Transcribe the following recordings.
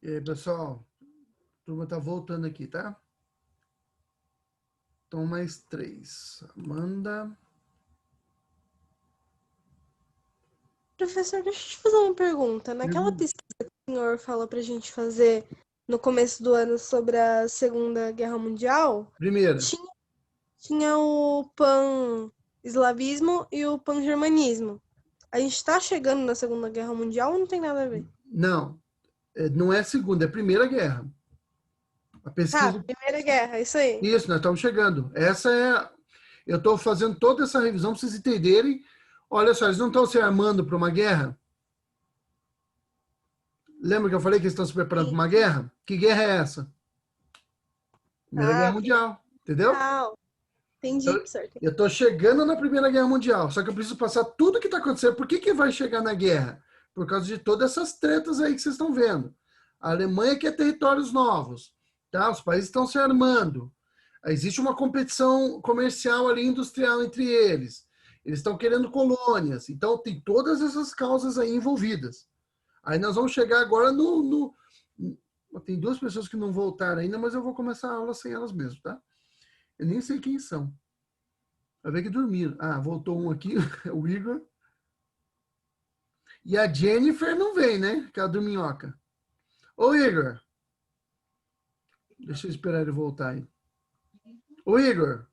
E aí, pessoal, a turma tá voltando aqui, tá? Então, mais 3. Amanda. Professor, deixa eu te fazer uma pergunta. Naquela Pergunta. pesquisa que o senhor falou pra gente fazer no começo do ano sobre a Segunda Guerra Mundial, Primeira. tinha, tinha o pan-eslavismo e o pan-germanismo. A gente tá chegando na Segunda Guerra Mundial ou não tem nada a ver? Não, não é a segunda, é a Primeira Guerra. A Tá, pesquisa. Primeira Guerra, isso aí. Isso, nós estamos chegando. Essa é. Eu estou fazendo toda essa revisão para vocês entenderem. Olha só, eles não estão se armando para uma guerra? Lembra que eu falei que eles estão se preparando para Sim. uma guerra? Que guerra é essa? Primeira Guerra Ah, Mundial. Entendeu? Mundial. Entendi, Eu professor. estou chegando na Primeira Guerra Mundial, só que eu preciso passar tudo que está acontecendo. Por que vai chegar na guerra? Por causa de todas essas tretas aí que vocês estão vendo. A Alemanha quer territórios novos, tá? Os países estão se armando. Existe uma competição comercial ali, industrial entre eles. Eles estão querendo colônias. Então, tem todas essas causas aí envolvidas. Aí nós vamos chegar agora Tem duas pessoas que não voltaram ainda, mas eu vou começar a aula sem elas mesmo, tá? Eu nem sei quem são. Vai ver que dormiram. Ah, voltou um aqui, o Igor. E a Jennifer não vem, né? Aquela dorminhoca. Ô, Igor. Deixa eu esperar ele voltar aí. Ô, Igor.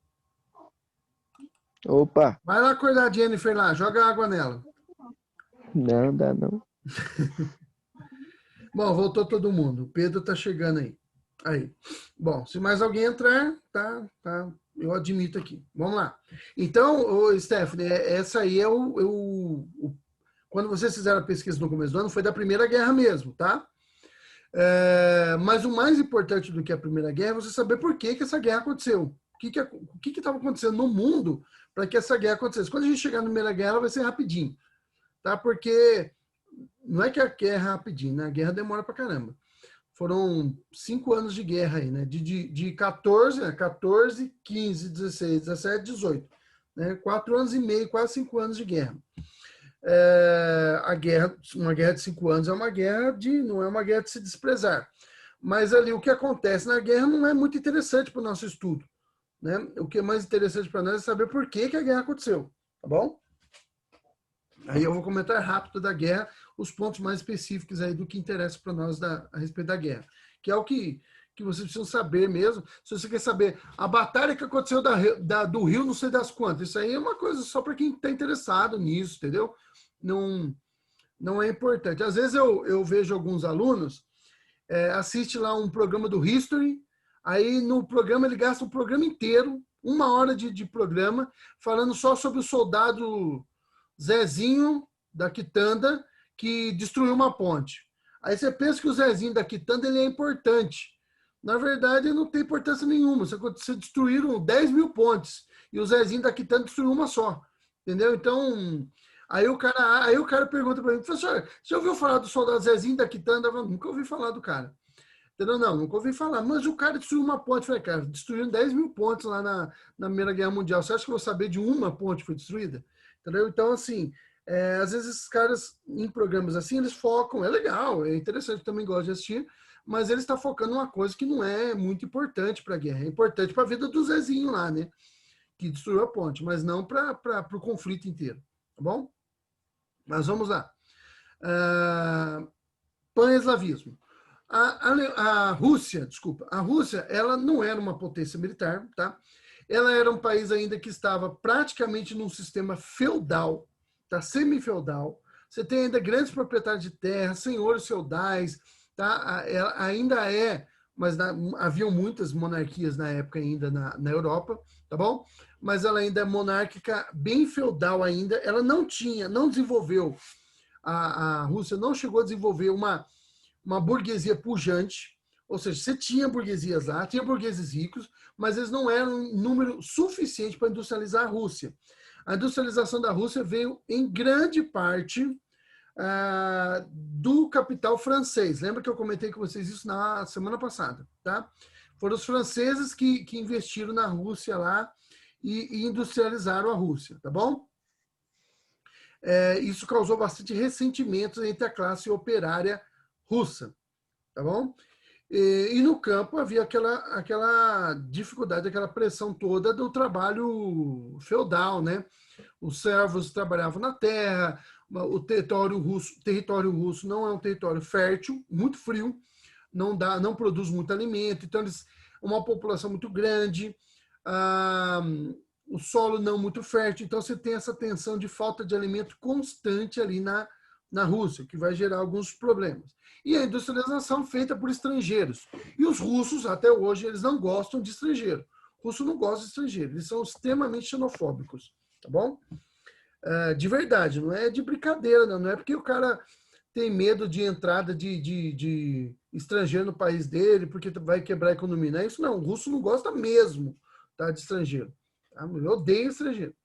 Opa, Vai lá acordar a Jennifer lá. Joga água nela. não dá não. Bom, voltou todo mundo. O Pedro tá chegando aí. Aí. Bom, se mais alguém entrar, tá. Eu admito aqui. Vamos lá. Então, ô, Stephanie, essa aí é quando vocês fizeram a pesquisa no começo do ano, foi da Primeira Guerra mesmo, tá? Mas o mais importante do que a Primeira Guerra é você saber por que essa guerra aconteceu. O que estava acontecendo no mundo para que essa guerra acontecesse. Quando a gente chegar na Primeira Guerra, vai ser rapidinho, tá? Porque não é que a guerra é rapidinho, né? A guerra demora pra caramba. Foram 5 anos de guerra aí, né? De 14, 15, 16, 17, 18. Né? 4 anos e meio, quase 5 anos de guerra. Uma guerra de 5 anos não é uma guerra de se desprezar. Mas ali o que acontece na guerra não é muito interessante para o nosso estudo. Né? O que é mais interessante para nós é saber por que a guerra aconteceu. Tá bom? Aí eu vou comentar rápido da guerra, os pontos mais específicos aí do que interessa para nós a respeito da guerra, que é o que vocês precisam saber mesmo. Se você quer saber a batalha que aconteceu do Rio, não sei das quantas, isso aí é uma coisa só para quem está interessado nisso, entendeu? Não é importante. Às vezes eu vejo alguns alunos, assiste lá um programa do History, aí no programa ele gasta um programa inteiro, 1 hora de programa, falando só sobre o soldado Zezinho da Quitanda que destruiu uma ponte. Aí você pensa que o Zezinho da Quitanda ele é importante. Na verdade, ele não tem importância nenhuma. Você destruíram 10 mil pontes e o Zezinho da Quitanda destruiu uma só. Entendeu? Então, aí o cara pergunta para mim, professor, você ouviu falar do soldado Zezinho da Quitanda? Eu nunca ouvi falar do cara. Entendeu? Não, nunca ouvi falar. Mas o cara destruiu uma ponte. Eu falei, cara, destruíram 10 mil pontes lá na Primeira Guerra Mundial. Você acha que eu vou saber de uma ponte que foi destruída? Entendeu? Então, assim, às vezes esses caras, em programas assim, eles focam, é legal, é interessante, também gosto de assistir, mas ele está focando uma coisa que não é muito importante para a guerra. É importante para a vida do Zezinho lá, né? Que destruiu a ponte, mas não para o conflito inteiro. Tá bom? Mas vamos lá. Pan-eslavismo. A Rússia, desculpa, a Rússia, ela não era uma potência militar, tá? Ela era um país ainda que estava praticamente num sistema feudal, tá? Semi-feudal. Você tem ainda grandes proprietários de terra, senhores feudais, tá? Ela ainda mas haviam muitas monarquias na época ainda na Europa, tá bom? Mas ela ainda é monárquica, bem feudal ainda. Ela não desenvolveu, a Rússia não chegou a desenvolver uma burguesia pujante, ou seja, você tinha burguesias lá, tinha burgueses ricos, mas eles não eram em número suficiente para industrializar a Rússia. A industrialização da Rússia veio em grande parte do capital francês. Lembra que eu comentei com vocês isso na semana passada, tá? Foram os franceses que investiram na Rússia lá e industrializaram a Rússia, tá bom? Isso causou bastante ressentimento entre a classe operária russa. tá bom? E no campo havia aquela dificuldade, aquela pressão toda do trabalho feudal, né? Os servos trabalhavam na terra, o território russo não é um território fértil, muito frio, não produz muito alimento, então uma população muito grande, ah, o solo não muito fértil, então você tem essa tensão de falta de alimento constante ali na Rússia, que vai gerar alguns problemas. E a industrialização feita por estrangeiros. E os russos, até hoje, eles não gostam de estrangeiro. O russo não gosta de estrangeiro, eles são extremamente xenofóbicos, tá bom? De verdade, não é de brincadeira, não é porque o cara tem medo de entrada de estrangeiro no país dele, porque vai quebrar a economia. Não é isso, não. O russo não gosta mesmo, tá, de estrangeiro. Tá? Eu odeio estrangeiro.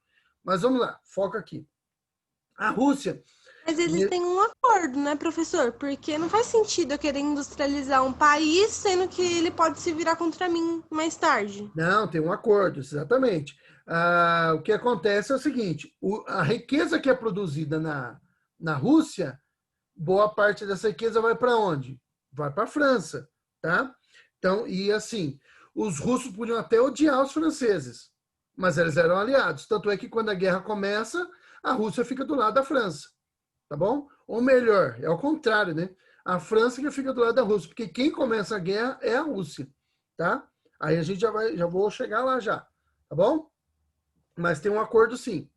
Mas vamos lá, foca aqui. A Rússia... Mas eles têm um acordo, né, professor? Porque não faz sentido eu querer industrializar um país, sendo que ele pode se virar contra mim mais tarde. Não, tem um acordo, exatamente. O que acontece é o seguinte, a riqueza que é produzida na Rússia, boa parte dessa riqueza vai para onde? Vai para a França, tá? Então, e assim, os russos podiam até odiar os franceses, mas eles eram aliados. Tanto é que quando a guerra começa, a Rússia fica do lado da França, tá bom? Ou melhor, é o contrário, né? A França que fica do lado da Rússia, porque quem começa a guerra é a Rússia, tá? Aí a gente já vou chegar lá já, tá bom? Mas tem um acordo sim.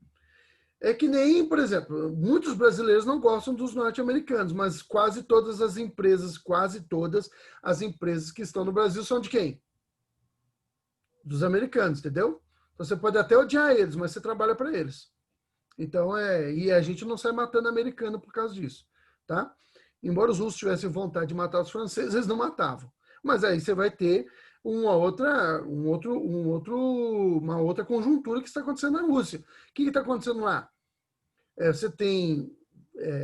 É que nem, por exemplo, muitos brasileiros não gostam dos norte-americanos, mas quase todas as empresas que estão no Brasil são de quem? Dos americanos, entendeu? Então você pode até odiar eles, mas você trabalha para eles. Então, e a gente não sai matando americano por causa disso, tá? Embora os russos tivessem vontade de matar os franceses, eles não matavam. Mas aí você vai ter uma outra conjuntura que está acontecendo na Rússia. O que está acontecendo lá? Você tem,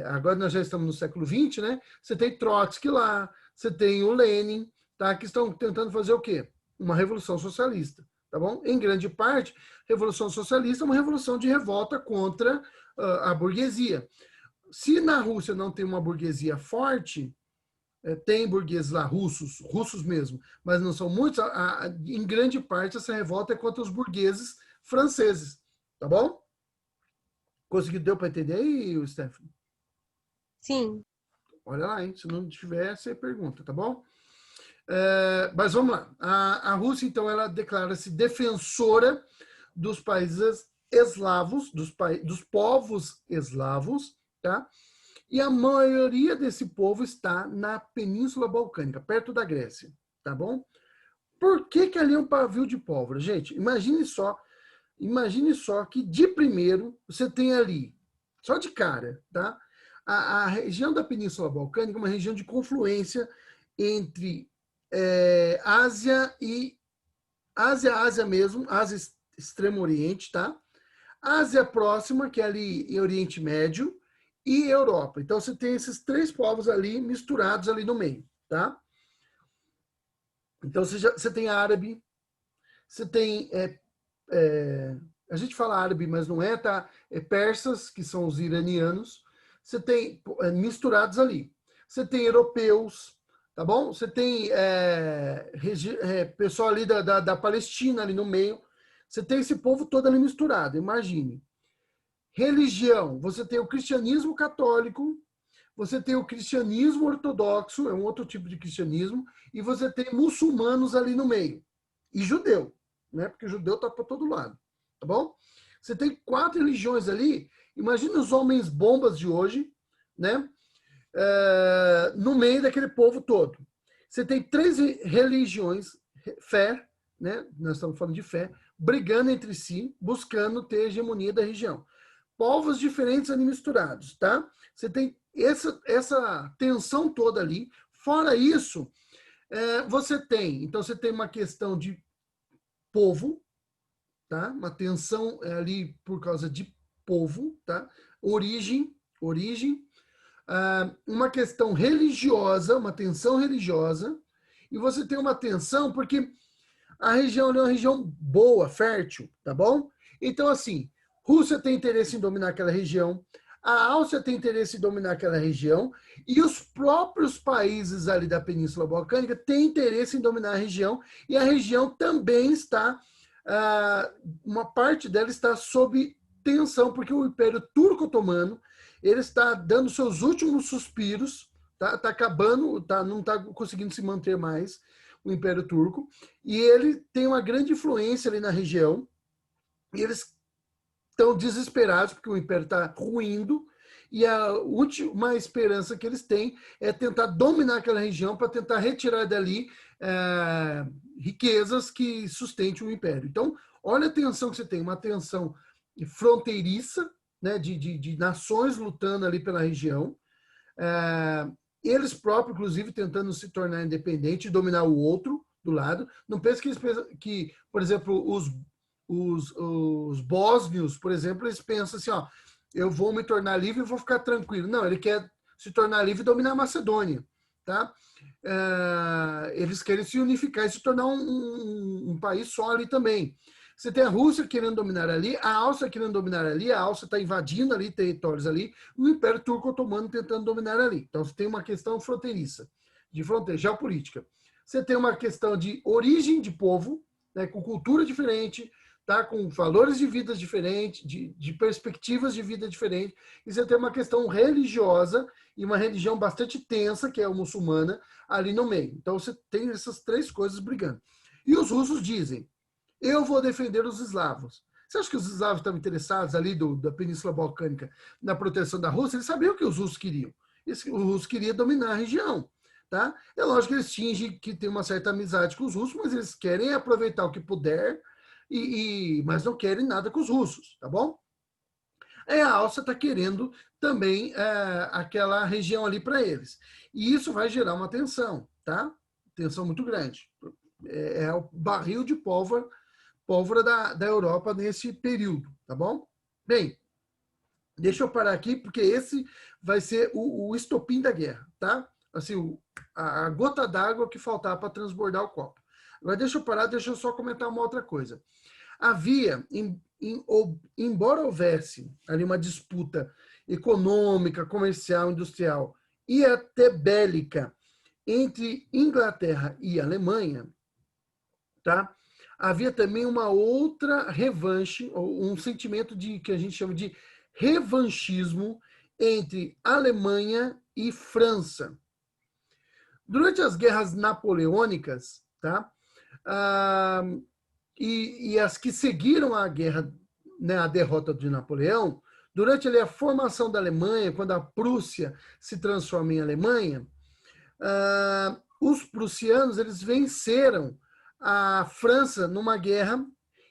agora nós já estamos no século XX, né? Você tem Trotsky lá, você tem o Lenin, tá? Que estão tentando fazer o quê? Uma revolução socialista, tá bom? Em grande parte, revolução socialista é uma revolução de revolta contra a burguesia. Se na Rússia não tem uma burguesia forte, tem burgueses lá, russos mesmo, mas não são muitos, em grande parte essa revolta é contra os burgueses franceses, tá bom? Deu para entender aí, Stephanie? Sim. Olha lá, hein? Se não tiver, você pergunta, tá bom? Mas vamos lá. A Rússia, então, ela declara-se defensora dos países eslavos, dos povos eslavos, tá? E a maioria desse povo está na Península Balcânica, perto da Grécia, tá bom? Por que ali é um pavio de pólvora? Gente, imagine só que de primeiro você tem ali, só de cara, tá? A região da Península Balcânica é uma região de confluência entre Ásia mesmo, Ásia Extremo Oriente, tá? Ásia Próxima, que é ali em Oriente Médio, e Europa. Então você tem esses três povos ali misturados ali no meio, tá? Então você tem árabe, você tem a gente fala árabe, mas não é, tá? Persas, que são os iranianos. Você tem misturados ali. Você tem europeus, tá bom? Você tem pessoal ali da Palestina ali no meio. Você tem esse povo todo ali misturado, imagine. Religião, você tem o cristianismo católico, você tem o cristianismo ortodoxo, é um outro tipo de cristianismo, e você tem muçulmanos ali no meio. E judeu, né? Porque judeu está para todo lado, tá bom? Você tem 4 religiões ali, imagina os homens bombas de hoje, né? No meio daquele povo todo. Você tem 3 religiões, fé, né? Nós estamos falando de fé, brigando entre si, buscando ter a hegemonia da região. Povos diferentes ali misturados, tá? Você tem essa tensão toda ali. Fora isso, você tem uma questão de povo, tá? Uma tensão ali por causa de povo, tá? Origem, uma questão religiosa, uma tensão religiosa, e você tem uma tensão porque a região é uma região boa, fértil, tá bom? Então, assim, Rússia tem interesse em dominar aquela região, A Áustria tem interesse em dominar aquela região e os próprios países ali da Península Balcânica têm interesse em dominar a região e a região também está, uma parte dela está sob tensão, porque o Império Turco-Otomano ele está dando seus últimos suspiros, tá acabando, não está conseguindo se manter mais, o Império Turco, e ele tem uma grande influência ali na região, e eles estão desesperados porque o Império está ruindo, e a última esperança que eles têm é tentar dominar aquela região para tentar retirar dali riquezas que sustentem o Império. Então, olha a tensão que você tem, uma tensão fronteiriça, né, de nações lutando ali pela região, eles próprios, inclusive, tentando se tornar independente e dominar o outro do lado. Não pense que por exemplo, os bósnios, por exemplo, eles pensam assim, ó, eu vou me tornar livre e vou ficar tranquilo. Não, ele quer se tornar livre e dominar a Macedônia. Tá? Eles querem se unificar e se tornar um país só ali também. Você tem a Rússia querendo dominar ali, a Áustria querendo dominar ali, a Áustria está invadindo ali territórios ali, o Império Turco-Otomano tentando dominar ali. Então, você tem uma questão fronteiriça, de fronteira, geopolítica. Você tem uma questão de origem de povo, né, com cultura diferente, tá, com valores de vida diferentes, de perspectivas de vida diferentes, e você tem uma questão religiosa e uma religião bastante tensa, que é a muçulmana, ali no meio. Então, você tem essas três coisas brigando. E os russos dizem, eu vou defender os eslavos. Você acha que os eslavos estavam interessados ali da Península Balcânica na proteção da Rússia? Eles sabiam o que os russos queriam. Os russos queriam dominar a região. Tá? É lógico que eles fingem que tem uma certa amizade com os russos, mas eles querem aproveitar o que puder, mas não querem nada com os russos. Tá bom? A Áustria está querendo também aquela região ali para eles. E isso vai gerar uma tensão. Tá? Tensão muito grande. É o barril de pólvora da Europa nesse período, tá bom? Bem, deixa eu parar aqui, porque esse vai ser o estopim da guerra, tá? Assim, a gota d'água que faltava para transbordar o copo. Agora, deixa eu parar, deixa eu só comentar uma outra coisa. Havia, embora houvesse ali uma disputa econômica, comercial, industrial e até bélica entre Inglaterra e Alemanha, tá? Havia também uma outra revanche, ou um sentimento que a gente chama de revanchismo entre Alemanha e França. Durante as guerras napoleônicas, tá? E as que seguiram a guerra, né, a derrota de Napoleão, durante ali, a formação da Alemanha, quando a Prússia se transforma em Alemanha, os prussianos eles venceram a França numa guerra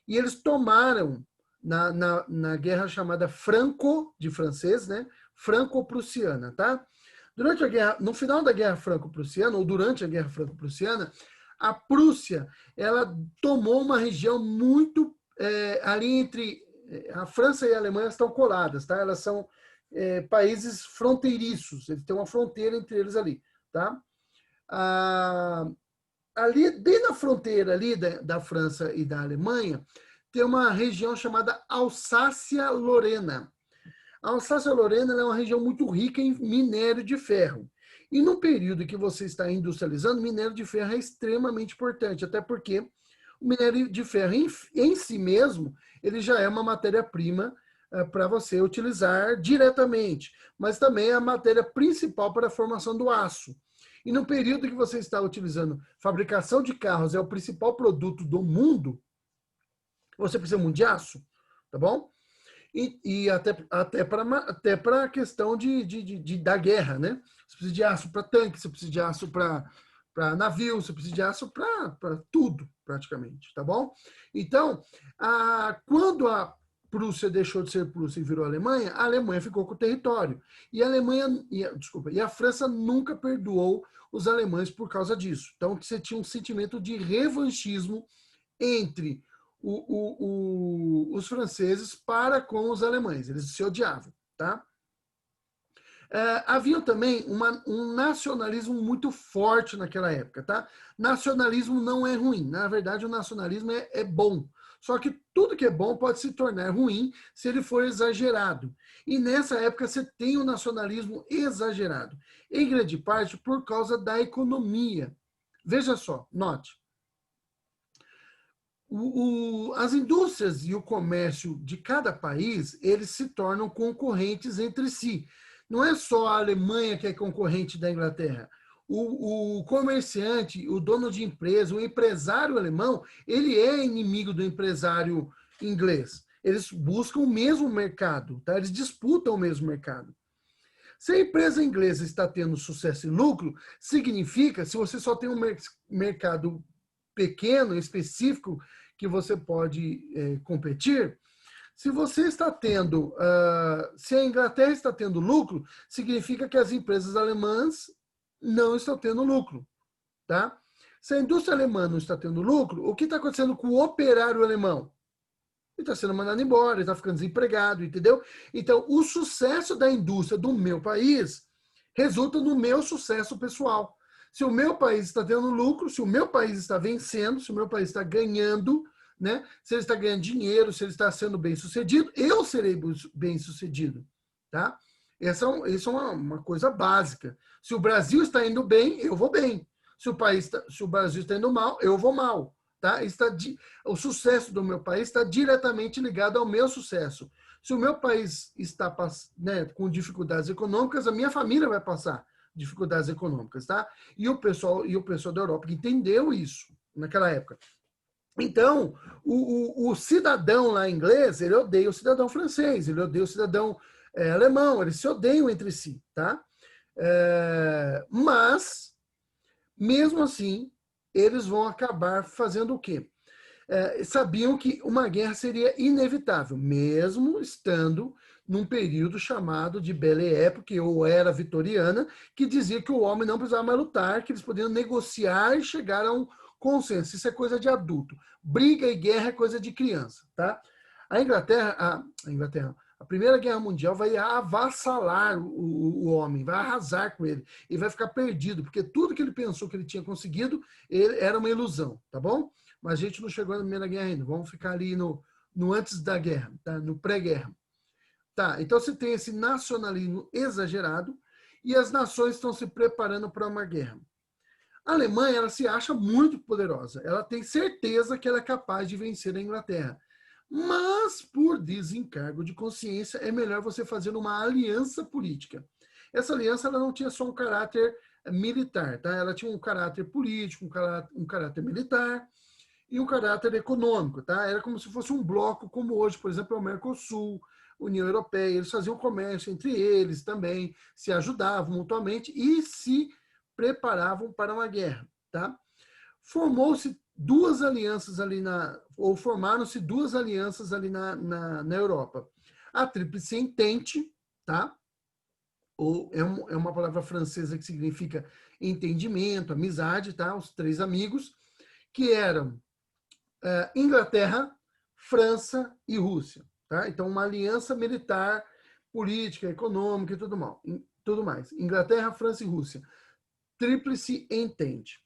e eles tomaram na guerra chamada Franco, de francês, né? Franco-prussiana, tá? Durante a guerra, no final da guerra franco-prussiana, ou durante a guerra franco-prussiana, a Prússia, ela tomou uma região muito ali entre a França e a Alemanha estão coladas, tá? Elas são países fronteiriços, eles têm uma fronteira entre eles ali, tá? Ali, bem na fronteira ali da França e da Alemanha, tem uma região chamada Alsácia-Lorena. A Alsácia-Lorena é uma região muito rica em minério de ferro. E no período que você está industrializando, minério de ferro é extremamente importante, até porque o minério de ferro em si mesmo, ele já é uma matéria-prima para você utilizar diretamente, mas também é a matéria principal para a formação do aço. E no período que você está utilizando fabricação de carros, é o principal produto do mundo, você precisa muito de aço, tá bom? E até para a questão da guerra, né? Você precisa de aço para tanque, você precisa de aço para navio, você precisa de aço para tudo, praticamente, tá bom? Então, quando a Prússia deixou de ser Prússia e virou Alemanha, a Alemanha ficou com o território. E a França nunca perdoou os alemães por causa disso. Então, você tinha um sentimento de revanchismo entre os franceses para com os alemães. Eles se odiavam, tá? Havia também um nacionalismo muito forte naquela época, tá? Nacionalismo não é ruim. Na verdade, o nacionalismo é bom. Só que tudo que é bom pode se tornar ruim se ele for exagerado. E nessa época você tem o nacionalismo exagerado, em grande parte por causa da economia. Veja só, note. As indústrias e o comércio de cada país, eles se tornam concorrentes entre si. Não é só a Alemanha que é concorrente da Inglaterra. O comerciante, o dono de empresa, o empresário alemão, ele é inimigo do empresário inglês. Eles buscam o mesmo mercado, tá? Eles disputam o mesmo mercado. Se a empresa inglesa está tendo sucesso e lucro, significa, se você só tem um mercado pequeno, específico, que você pode competir, se você está tendo, se a Inglaterra está tendo lucro, significa que as empresas alemãs não estão tendo lucro, tá? Se a indústria alemã não está tendo lucro, o que está acontecendo com o operário alemão? Ele está sendo mandado embora, ele está ficando desempregado, entendeu? Então, o sucesso da indústria do meu país resulta no meu sucesso pessoal. Se o meu país está tendo lucro, se o meu país está vencendo, se o meu país está ganhando, né? Se ele está ganhando dinheiro, se ele está sendo bem sucedido, eu serei bem sucedido, tá? Essa é uma coisa básica. Se o Brasil está indo bem, eu vou bem. Se o Brasil está indo mal, eu vou mal. Tá? O sucesso do meu país está diretamente ligado ao meu sucesso. Se o meu país está, né, com dificuldades econômicas, a minha família vai passar dificuldades econômicas, tá? E o pessoal da Europa entendeu isso naquela época. Então, o cidadão lá inglês, ele odeia o cidadão francês, ele odeia o cidadão alemão, eles se odeiam entre si, tá? Mas, mesmo assim, eles vão acabar fazendo o quê? Sabiam que uma guerra seria inevitável, mesmo estando num período chamado de Belle Époque, ou Era Vitoriana, que dizia que o homem não precisava mais lutar, que eles podiam negociar e chegar a um consenso. Isso é coisa de adulto. Briga e guerra é coisa de criança, tá? A Primeira Guerra Mundial vai avassalar o homem, vai arrasar com ele, e vai ficar perdido, porque tudo que ele pensou que ele tinha conseguido era uma ilusão, tá bom? Mas a gente não chegou na Primeira Guerra ainda, vamos ficar ali no antes da guerra, tá? No pré-guerra. Tá, então você tem esse nacionalismo exagerado e as nações estão se preparando para uma guerra. A Alemanha, ela se acha muito poderosa, ela tem certeza que ela é capaz de vencer a Inglaterra. Mas, por desencargo de consciência, é melhor você fazer uma aliança política. Essa aliança ela não tinha só um caráter militar, tá? Ela tinha um caráter político, um caráter militar e um caráter econômico, tá? Era como se fosse um bloco, como hoje, por exemplo, é o Mercosul, União Europeia. Eles faziam comércio entre eles também, se ajudavam mutuamente e se preparavam para uma guerra, tá? Formou-se duas alianças ali formaram-se duas alianças ali na Europa. A Tríplice Entente, tá? É uma palavra francesa que significa entendimento, amizade, tá? Os três amigos, que eram Inglaterra, França e Rússia, tá? Então, uma aliança militar, política, econômica e tudo mais. Inglaterra, França e Rússia. Tríplice Entente.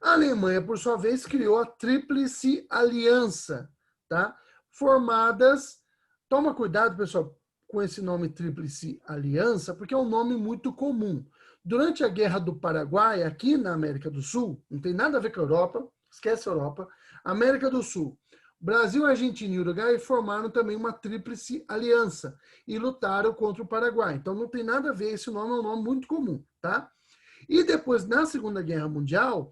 A Alemanha, por sua vez, criou a Tríplice Aliança, tá? Formadas, toma cuidado, pessoal, com esse nome Tríplice Aliança, porque é um nome muito comum. Durante a Guerra do Paraguai, aqui na América do Sul, não tem nada a ver com a Europa, esquece a Europa, América do Sul, Brasil, Argentina e Uruguai formaram também uma Tríplice Aliança e lutaram contra o Paraguai. Então não tem nada a ver, esse nome é um nome muito comum, tá? E depois, na Segunda Guerra Mundial,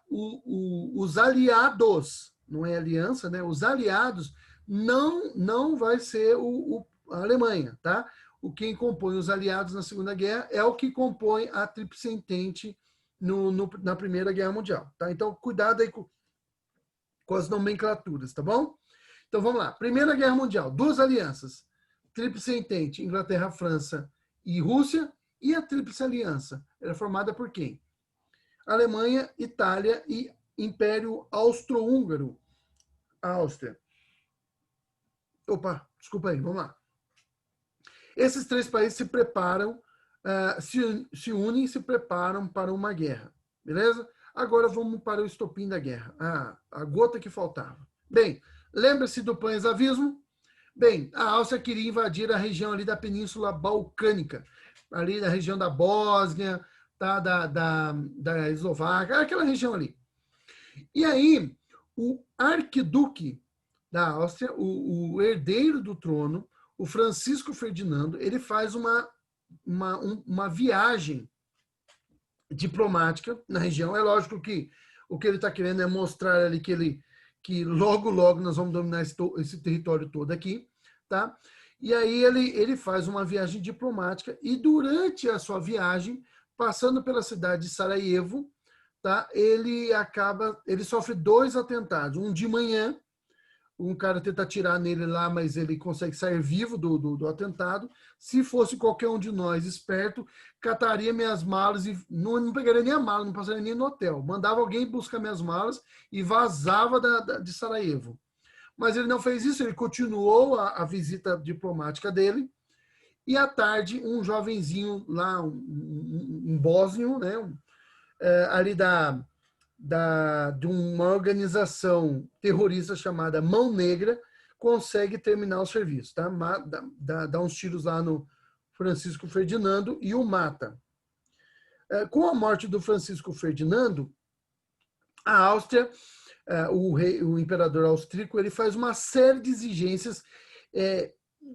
os aliados, não é aliança, né? Os aliados não vai ser a Alemanha, tá? Quem compõe os aliados na Segunda Guerra é o que compõe a Tríplice Entente na Primeira Guerra Mundial, tá? Então, cuidado aí com as nomenclaturas, tá bom? Então, vamos lá. Primeira Guerra Mundial, duas alianças. Tríplice Entente, Inglaterra, França e Rússia. E a Tríplice Aliança era formada por quem? Alemanha, Itália e Império Austro-Húngaro. Áustria. Opa, desculpa aí, vamos lá. Esses três países se preparam, se unem e se preparam para uma guerra. Beleza? Agora vamos para o estopim da guerra. A gota que faltava. Bem, lembra-se do pan-eslavismo? Bem, a Áustria queria invadir a região ali da Península Balcânica, ali da região da Bósnia, tá, da Eslováquia, aquela região ali. E aí, o arquiduque da Áustria, o herdeiro do trono, o Francisco Ferdinando, ele faz uma viagem diplomática na região. É lógico que o que ele está querendo é mostrar ali que logo, logo nós vamos dominar esse território todo aqui, tá? E aí ele faz uma viagem diplomática e durante a sua viagem, passando pela cidade de Sarajevo, tá? Ele sofre 2 atentados, um de manhã, um cara tenta atirar nele lá, mas ele consegue sair vivo do atentado. Se fosse qualquer um de nós esperto, cataria minhas malas e não pegaria nem a mala, não passaria nem no hotel. Mandava alguém buscar minhas malas e vazava de Sarajevo. Mas ele não fez isso, ele continuou a visita diplomática dele. E à tarde, um jovenzinho lá, um bósnio, né, ali de uma organização terrorista chamada Mão Negra, consegue terminar o serviço, tá? Dá uns tiros lá no Francisco Ferdinando e o mata. Com a morte do Francisco Ferdinando, a Áustria, o imperador austríaco, ele faz uma série de exigências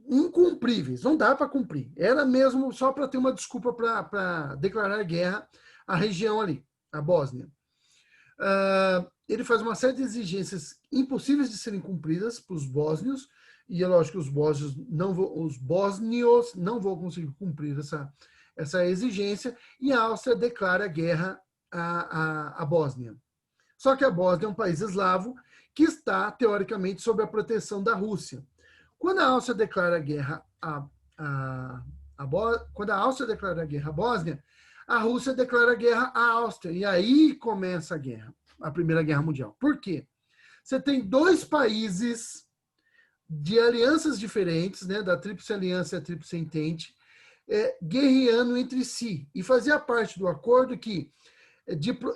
incumpríveis, não dá para cumprir. Era mesmo só para ter uma desculpa para declarar guerra à região ali, a Bósnia. Ele faz uma série de exigências impossíveis de serem cumpridas para os bósnios, e é lógico que os bósnios não vão conseguir cumprir essa exigência, e a Áustria declara guerra à Bósnia. Só que a Bósnia é um país eslavo que está, teoricamente, sob a proteção da Rússia. Quando a Áustria declara guerra quando a Áustria declara guerra à Bósnia, a Rússia declara guerra à Áustria. E aí começa a guerra, a Primeira Guerra Mundial. Por quê? Você tem 2 países de alianças diferentes, né, da Tríplice Aliança e a Tríplice Entente, guerreando entre si. E fazia parte do acordo que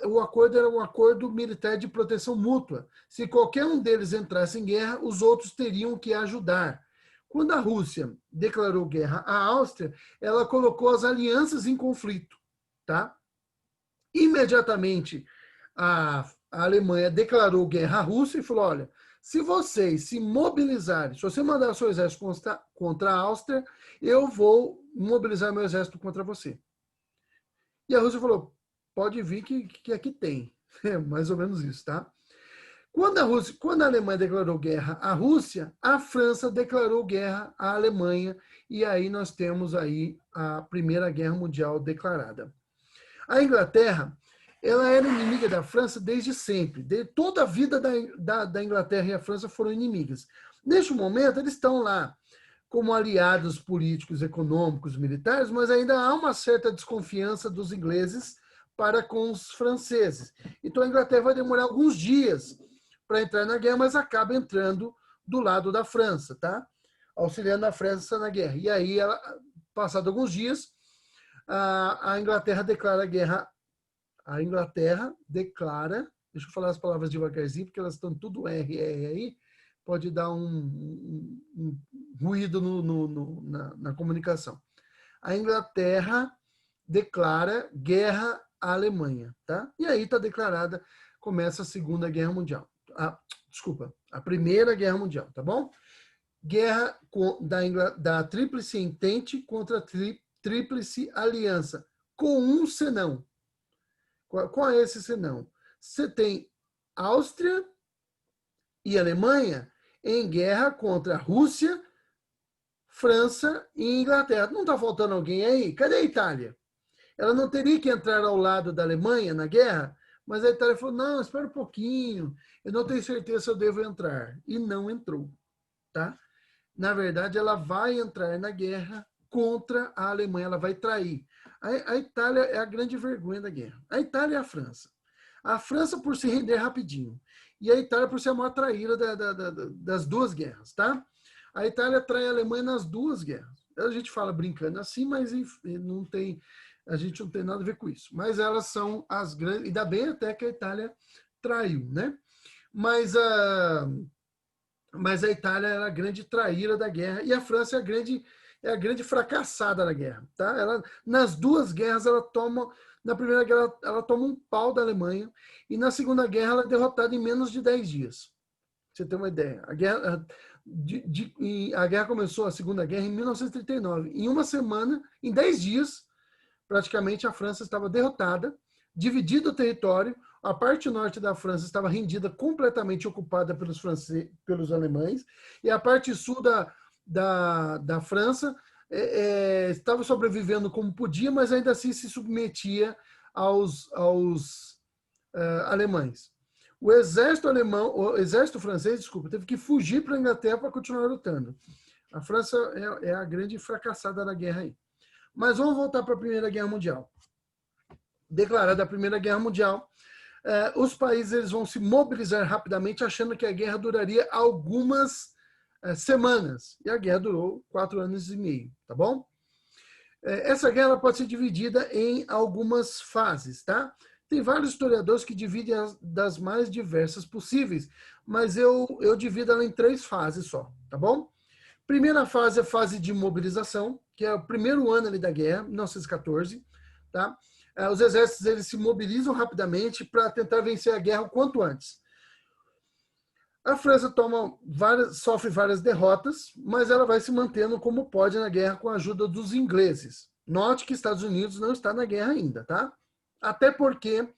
o acordo era um acordo militar de proteção mútua. Se qualquer um deles entrasse em guerra, os outros teriam que ajudar. Quando a Rússia declarou guerra à Áustria, ela colocou as alianças em conflito. Tá? Imediatamente, a Alemanha declarou guerra à Rússia e falou, olha, se vocês se mobilizarem, se você mandar o seu exército contra a Áustria, eu vou mobilizar meu exército contra você. E a Rússia falou, pode vir que aqui tem. É mais ou menos isso, tá? Quando a Alemanha declarou guerra à Rússia, a França declarou guerra à Alemanha, e aí nós temos aí a Primeira Guerra Mundial declarada. A Inglaterra, ela era inimiga da França desde sempre. Toda a vida da Inglaterra e a França foram inimigas. Neste momento, eles estão lá como aliados políticos, econômicos, militares, mas ainda há uma certa desconfiança dos ingleses para com os franceses. Então, a Inglaterra vai demorar alguns dias para entrar na guerra, mas acaba entrando do lado da França, tá? Auxiliando a França na guerra. E aí, passado alguns dias, a Inglaterra declara guerra. A Inglaterra declara, deixa eu falar as palavras devagarzinho, porque elas estão tudo R aí, pode dar um ruído na comunicação. A Inglaterra declara guerra à Alemanha, tá? E aí está declarada, começa a Segunda Guerra Mundial. A Primeira Guerra Mundial, tá bom? Guerra da Tríplice Entente contra a Tríplice Aliança, com um senão. Qual é esse senão? Você tem Áustria e Alemanha em guerra contra a Rússia, França e Inglaterra. Não está faltando alguém aí? Cadê a Itália? Ela não teria que entrar ao lado da Alemanha na guerra, mas a Itália falou, não, espera um pouquinho, eu não tenho certeza se eu devo entrar. E não entrou, tá? Na verdade, ela vai entrar na guerra contra a Alemanha, ela vai trair. A Itália é a grande vergonha da guerra. A Itália e a França. A França por se render rapidinho. E a Itália por ser a maior traíra das duas guerras, tá? A Itália trai a Alemanha nas duas guerras. A gente fala brincando assim, mas a gente não tem nada a ver com isso. Mas elas são as grandes... Ainda bem até que a Itália traiu, né? Mas mas a Itália era a grande traíra da guerra e a França é a grande fracassada da guerra. Tá? Ela, nas duas guerras, na Primeira Guerra, ela toma um pau da Alemanha e na Segunda Guerra ela é derrotada em menos de 10 dias. Pra você ter uma ideia. A guerra começou, a Segunda Guerra, em 1939. Em uma semana, em 10 dias, praticamente a França estava derrotada, dividido o território, a parte norte da França estava rendida, completamente ocupada pelos alemães, e a parte sul da França estava sobrevivendo como podia, mas ainda assim se submetia aos alemães. O exército francês, desculpa, teve que fugir para a Inglaterra para continuar lutando. A França é a grande fracassada da guerra aí. Mas vamos voltar para a Primeira Guerra Mundial. Declarada a Primeira Guerra Mundial, os países eles vão se mobilizar rapidamente, achando que a guerra duraria algumas semanas. E a guerra durou 4 anos e meio, tá bom? Essa guerra pode ser dividida em algumas fases, tá? Tem vários historiadores que dividem das mais diversas possíveis, mas eu divido ela em 3 fases só, tá bom? Primeira fase é a fase de mobilização, que é o primeiro ano ali da guerra, 1914, tá? Os exércitos eles se mobilizam rapidamente para tentar vencer a guerra o quanto antes. A França sofre várias derrotas, mas ela vai se mantendo como pode na guerra com a ajuda dos ingleses. Note que Estados Unidos não está na guerra ainda, tá? Até porque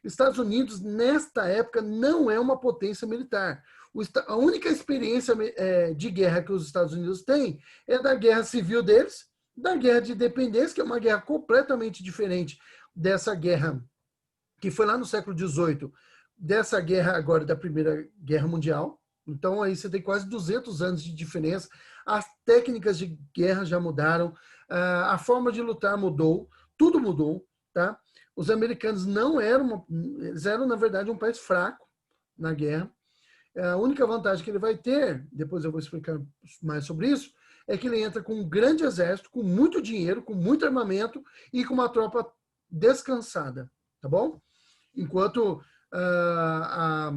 Estados Unidos, nesta época, não é uma potência militar. A única experiência de guerra que os Estados Unidos têm é da guerra civil deles, da guerra de independência, que é uma guerra completamente diferente dessa guerra que foi lá no século XVIII, dessa guerra agora da Primeira Guerra Mundial. Então aí você tem quase 200 anos de diferença. As técnicas de guerra já mudaram, a forma de lutar mudou, tudo mudou, tá? Os americanos eles eram, na verdade, um país fraco na guerra. A única vantagem que ele vai ter, depois eu vou explicar mais sobre isso, é que ele entra com um grande exército, com muito dinheiro, com muito armamento e com uma tropa descansada, tá bom? Enquanto a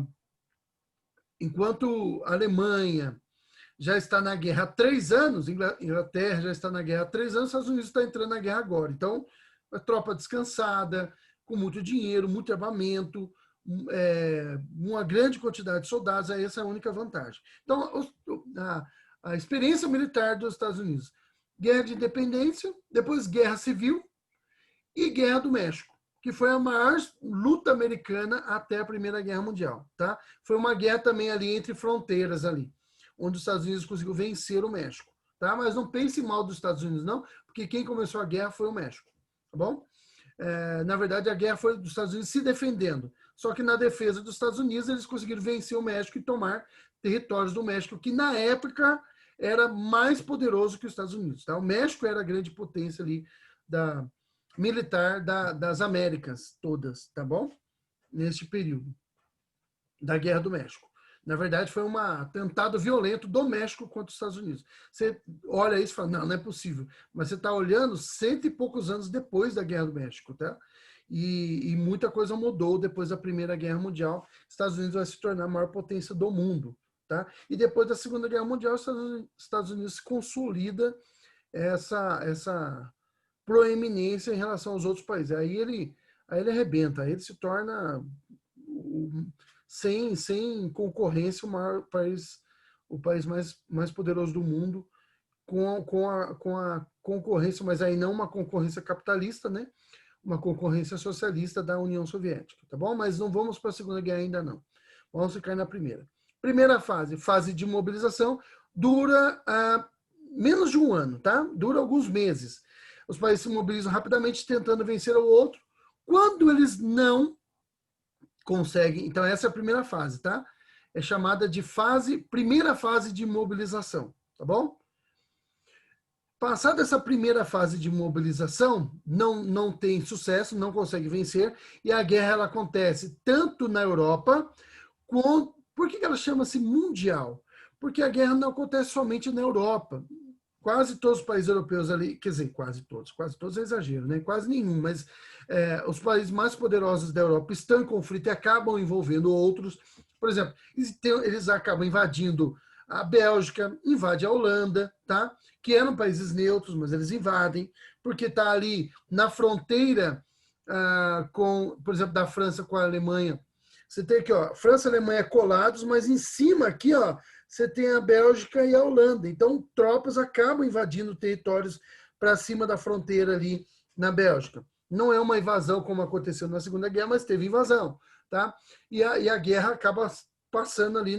Alemanha já está na guerra há 3 anos, Inglaterra já está na guerra há 3 anos, os Estados Unidos está entrando na guerra agora. Então, a tropa descansada, com muito dinheiro, muito armamento, uma grande quantidade de soldados, essa é a única vantagem. Então, a experiência militar dos Estados Unidos, guerra de independência, depois guerra civil e guerra do México, que foi a maior luta americana até a Primeira Guerra Mundial, tá? Foi uma guerra também ali entre fronteiras ali, onde os Estados Unidos conseguiu vencer o México, tá? Mas não pense mal dos Estados Unidos não, porque quem começou a guerra foi o México, tá bom? Na verdade, a guerra foi dos Estados Unidos se defendendo, só que na defesa dos Estados Unidos eles conseguiram vencer o México e tomar territórios do México, que na época era mais poderoso que os Estados Unidos, tá? O México era a grande potência ali militar das Américas todas, tá bom? Neste período da Guerra do México. Na verdade, foi um atentado violento do México contra os Estados Unidos. Você olha isso e fala, não é possível. Mas você está olhando 100 e poucos anos depois da Guerra do México, tá? E muita coisa mudou depois da Primeira Guerra Mundial. Estados Unidos vai se tornar a maior potência do mundo, tá? E depois da Segunda Guerra Mundial, os Estados Unidos se consolida essa proeminência em relação aos outros países. Aí ele arrebenta, aí ele se torna, sem concorrência, o país mais poderoso do mundo, com a concorrência, mas aí não uma concorrência capitalista, né? Uma concorrência socialista da União Soviética, tá bom? Mas não vamos para a Segunda Guerra ainda não. Vamos ficar na primeira. Primeira fase de mobilização, dura menos de 1 ano, tá? Dura alguns meses. Os países se mobilizam rapidamente tentando vencer o outro. Quando eles não conseguem, então essa é a primeira fase, tá? É chamada de primeira fase de mobilização, tá bom? Passada essa primeira fase de mobilização, não tem sucesso, não consegue vencer, e a guerra ela acontece tanto na Europa, por que ela chama-se mundial? Porque a guerra não acontece somente na Europa. Quase todos os países europeus ali, quer dizer, quase todos é exagero, né? Quase nenhum, mas os países mais poderosos da Europa estão em conflito e acabam envolvendo outros. Por exemplo, eles acabam invadindo A Bélgica invade a Holanda, tá? Que eram países neutros, mas eles invadem, porque está ali na fronteira com, por exemplo, da França com a Alemanha. Você tem aqui, ó, França e Alemanha colados, mas em cima aqui, ó, você tem a Bélgica e a Holanda. Então, tropas acabam invadindo territórios para cima da fronteira ali na Bélgica. Não é uma invasão como aconteceu na Segunda Guerra, mas teve invasão, tá? E a guerra acaba passando ali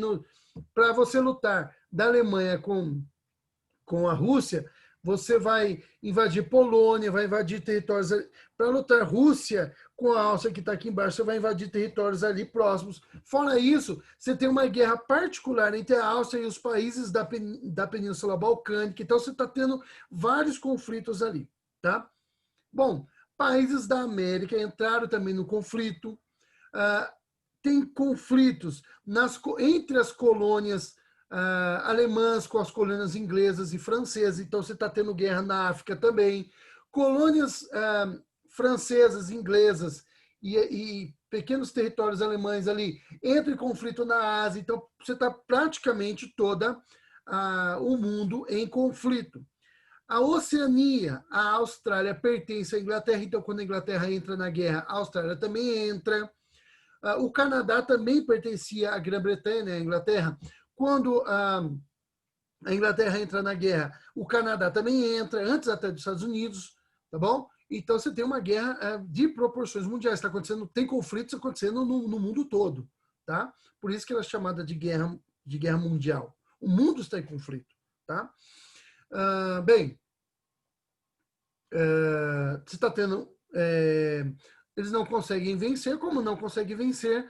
para você lutar da Alemanha com a Rússia, você vai invadir Polônia, vai invadir territórios. Para lutar Rússia com a Áustria, que está aqui embaixo, você vai invadir territórios ali próximos. Fora isso, você tem uma guerra particular entre a Áustria e os países da Península Balcânica. Então, você está tendo vários conflitos ali, tá? Bom, países da América entraram também no conflito. Tem conflitos entre as colônias alemãs com as colônias inglesas e francesas, então você está tendo guerra na África também. Colônias francesas, inglesas e pequenos territórios alemães ali entram em conflito na Ásia, então você está praticamente todo o mundo em conflito. A Oceania, a Austrália pertence à Inglaterra, então quando a Inglaterra entra na guerra, a Austrália também entra. O Canadá também pertencia à Grã-Bretanha, né, à Inglaterra. Quando a Inglaterra entra na guerra, o Canadá também entra, antes até dos Estados Unidos, tá bom? Então você tem uma guerra de proporções mundiais, está acontecendo, tem conflitos acontecendo no mundo todo, tá? Por isso que ela é chamada de guerra mundial. O mundo está em conflito, tá? Bem, você está tendo, eles não conseguem vencer, como não conseguem vencer,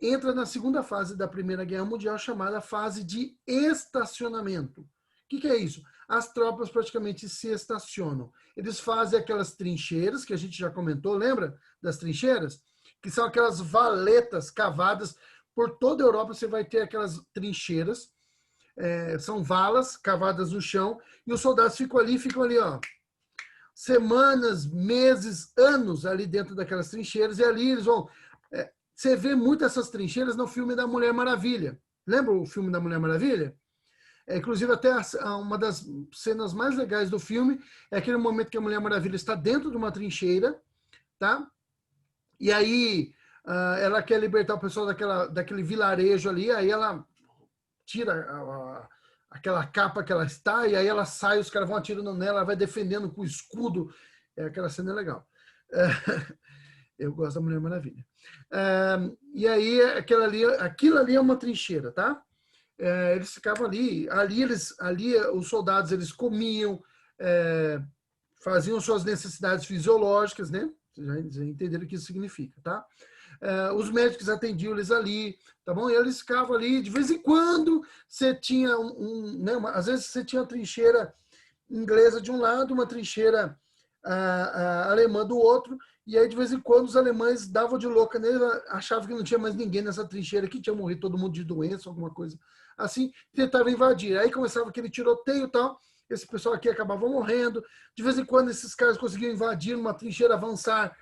entra na segunda fase da Primeira Guerra Mundial, chamada fase de estacionamento. O que é isso? As tropas praticamente se estacionam. Eles fazem aquelas trincheiras, que a gente já comentou, lembra das trincheiras? Que são aquelas valetas cavadas por toda a Europa, você vai ter aquelas trincheiras, são valas cavadas no chão, e os soldados ficam ali, ó, semanas, meses, anos ali dentro daquelas trincheiras, e ali eles vão... Você vê muito essas trincheiras no filme da Mulher Maravilha. Lembra o filme da Mulher Maravilha? Inclusive, até uma das cenas mais legais do filme é aquele momento que a Mulher Maravilha está dentro de uma trincheira, tá? E aí ela quer libertar o pessoal daquele vilarejo ali, aí ela tira aquela capa que ela está, e aí ela sai, os caras vão atirando nela, ela vai defendendo com o escudo. Aquela cena é legal. Eu gosto da Mulher Maravilha. E aí, aquilo ali é uma trincheira, tá? Eles ficavam ali os soldados, eles comiam, faziam suas necessidades fisiológicas, né? Vocês já entenderam o que isso significa, tá? Os médicos atendiam eles ali, tá bom? E eles ficavam ali, de vez em quando você tinha às vezes você tinha uma trincheira inglesa de um lado, uma trincheira alemã do outro, e aí de vez em quando os alemães davam de louca nele, achavam que não tinha mais ninguém nessa trincheira, que tinha morrido todo mundo de doença, alguma coisa assim, tentavam invadir. Aí começava aquele tiroteio e tal, esse pessoal aqui acabava morrendo, de vez em quando esses caras conseguiam invadir uma trincheira, avançar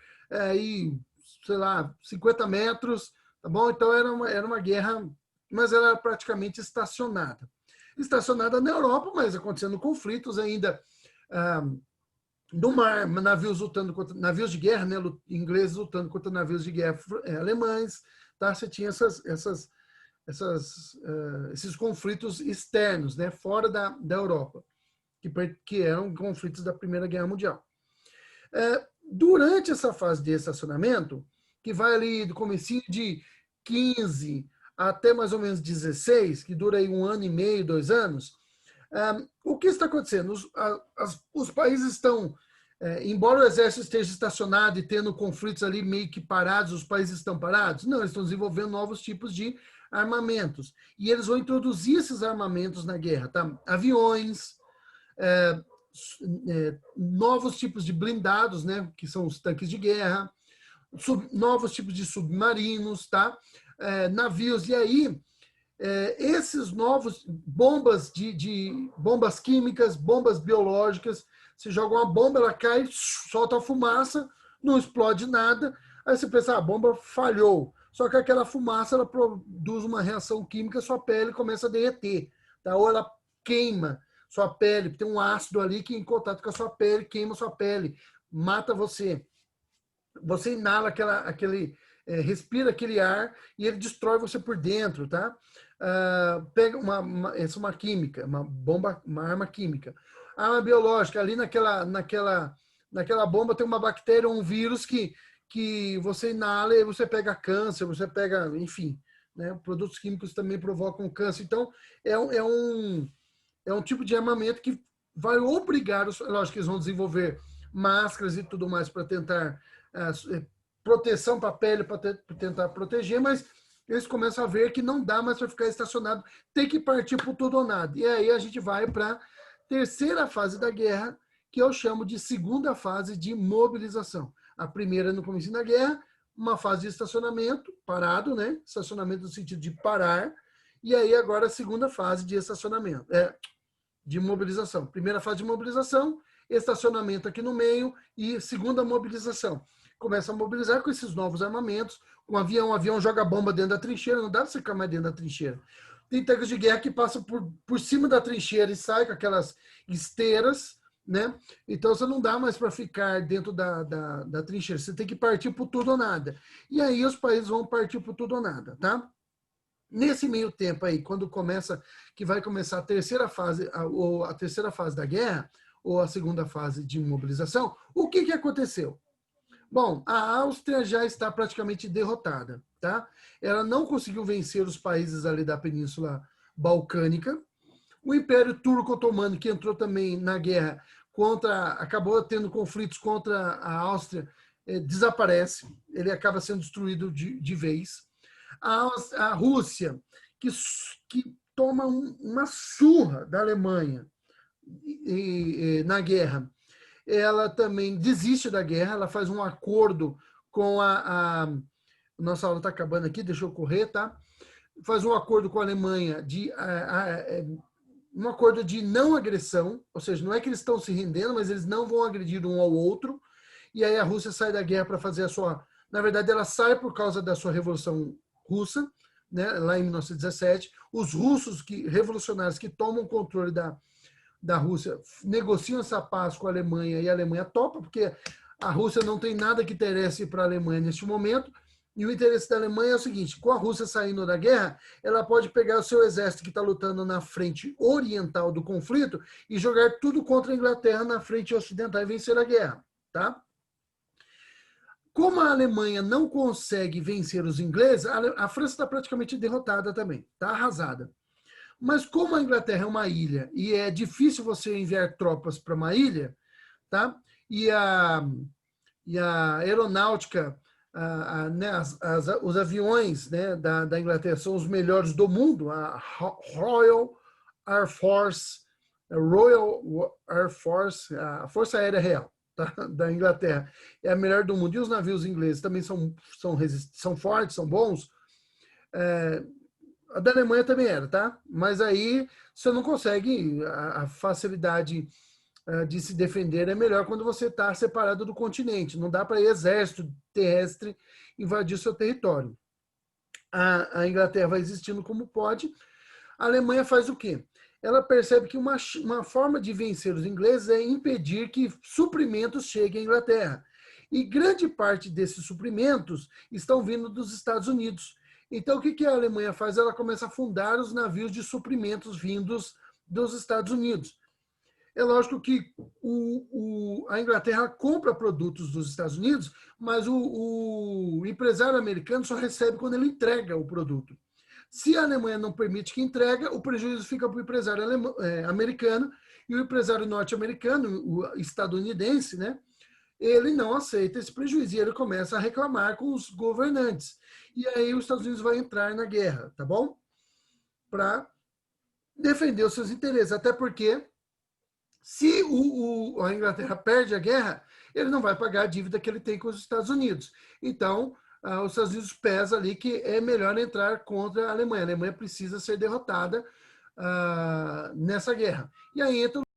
e, sei lá, 50 metros, tá bom? Então era uma guerra, mas ela era praticamente estacionada. Estacionada na Europa, mas acontecendo conflitos ainda no mar, navios de guerra, né, ingleses lutando contra navios de guerra alemães, tá? Você tinha esses conflitos externos, né, fora da Europa, que eram conflitos da Primeira Guerra Mundial. Durante essa fase de estacionamento, que vai ali do comecinho de 15 até mais ou menos 16, que dura aí 1 ano e meio, 2 anos, o que está acontecendo? Os países estão, embora o exército esteja estacionado e tendo conflitos ali meio que parados, os países estão parados? Não, eles estão desenvolvendo novos tipos de armamentos. E eles vão introduzir esses armamentos na guerra, tá? Aviões, novos tipos de blindados, né? Que são os tanques de guerra, novos tipos de submarinos, tá? Navios. E aí, esses novos bombas bombas químicas, bombas biológicas, você joga uma bomba, ela cai, solta a fumaça, não explode nada, aí você pensa, a bomba falhou. Só que aquela fumaça, ela produz uma reação química, sua pele começa a derreter, tá? Ou ela queima sua pele, tem um ácido ali que em contato com a sua pele, queima sua pele, mata você. Você inala respira aquele ar e ele destrói você por dentro, tá? Pega essa é uma química, uma bomba, uma arma química. A arma biológica, ali naquela bomba tem uma bactéria ou um vírus que você inala e você pega câncer, você pega, enfim, né? Produtos químicos também provocam câncer. Então, é um tipo de armamento que vai obrigar, lógico que eles vão desenvolver máscaras e tudo mais para tentar proteção para a pele, para tentar proteger, mas eles começam a ver que não dá mais para ficar estacionado, tem que partir para tudo ou nada. E aí a gente vai para a terceira fase da guerra, que eu chamo de segunda fase de mobilização. A primeira no começo da guerra, uma fase de estacionamento, parado, né? Estacionamento no sentido de parar, e aí agora a segunda fase de estacionamento, de mobilização. Primeira fase de mobilização, estacionamento aqui no meio e segunda mobilização. Começa a mobilizar com esses novos armamentos, o avião joga bomba dentro da trincheira, não dá para você ficar mais dentro da trincheira. Tem tanques de guerra que passam por cima da trincheira e saem com aquelas esteiras, né? Então você não dá mais para ficar dentro da trincheira, você tem que partir por tudo ou nada. E aí os países vão partir por tudo ou nada, tá? Nesse meio tempo aí, que vai começar a terceira fase, ou a terceira fase da guerra, ou a segunda fase de mobilização, o que aconteceu? Bom, a Áustria já está praticamente derrotada, tá? Ela não conseguiu vencer os países ali da Península Balcânica. O Império Turco-Otomano, que entrou também na guerra acabou tendo conflitos contra a Áustria, desaparece. Ele acaba sendo destruído de vez. A Rússia, que toma uma surra da Alemanha na guerra, ela também desiste da guerra, ela faz um acordo com nossa aula está acabando aqui, deixa eu correr, tá? Faz um acordo com a Alemanha, um acordo de não agressão, ou seja, não é que eles estão se rendendo, mas eles não vão agredir um ao outro, e aí a Rússia sai da guerra para fazer na verdade ela sai por causa da sua Revolução Russa, né, lá em 1917, os russos revolucionários que tomam controle da Rússia negociam essa paz com a Alemanha e a Alemanha topa, porque a Rússia não tem nada que interesse para a Alemanha neste momento, e o interesse da Alemanha é o seguinte: com a Rússia saindo da guerra, ela pode pegar o seu exército que está lutando na frente oriental do conflito e jogar tudo contra a Inglaterra na frente ocidental e vencer a guerra, tá? Como a Alemanha não consegue vencer os ingleses, a França está praticamente derrotada também, está arrasada. Mas como a Inglaterra é uma ilha e é difícil você enviar tropas para uma ilha, tá? E a aeronáutica, né, os aviões, né, da Inglaterra são os melhores do mundo, a Royal Air Force, a Força Aérea Real, tá, da Inglaterra, é a melhor do mundo. E os navios ingleses também são fortes, são bons. A da Alemanha também era, tá? Mas aí você não consegue, a facilidade de se defender é melhor quando você está separado do continente. Não dá para exército terrestre invadir o seu território. A Inglaterra vai existindo como pode. A Alemanha faz o quê? Ela percebe que uma forma de vencer os ingleses é impedir que suprimentos cheguem à Inglaterra. E grande parte desses suprimentos estão vindo dos Estados Unidos. Então, o que a Alemanha faz? Ela começa a fundar os navios de suprimentos vindos dos Estados Unidos. É lógico que a Inglaterra compra produtos dos Estados Unidos, mas o empresário americano só recebe quando ele entrega o produto. Se a Alemanha não permite que entrega, o prejuízo fica para o empresário americano, e o empresário norte-americano, o estadunidense, né, ele não aceita esse prejuízo e ele começa a reclamar com os governantes. E aí os Estados Unidos vai entrar na guerra, tá bom? Para defender os seus interesses. Até porque, se a Inglaterra perde a guerra, ele não vai pagar a dívida que ele tem com os Estados Unidos. Então, os Estados Unidos pesa ali que é melhor entrar contra a Alemanha. A Alemanha precisa ser derrotada nessa guerra. E aí entra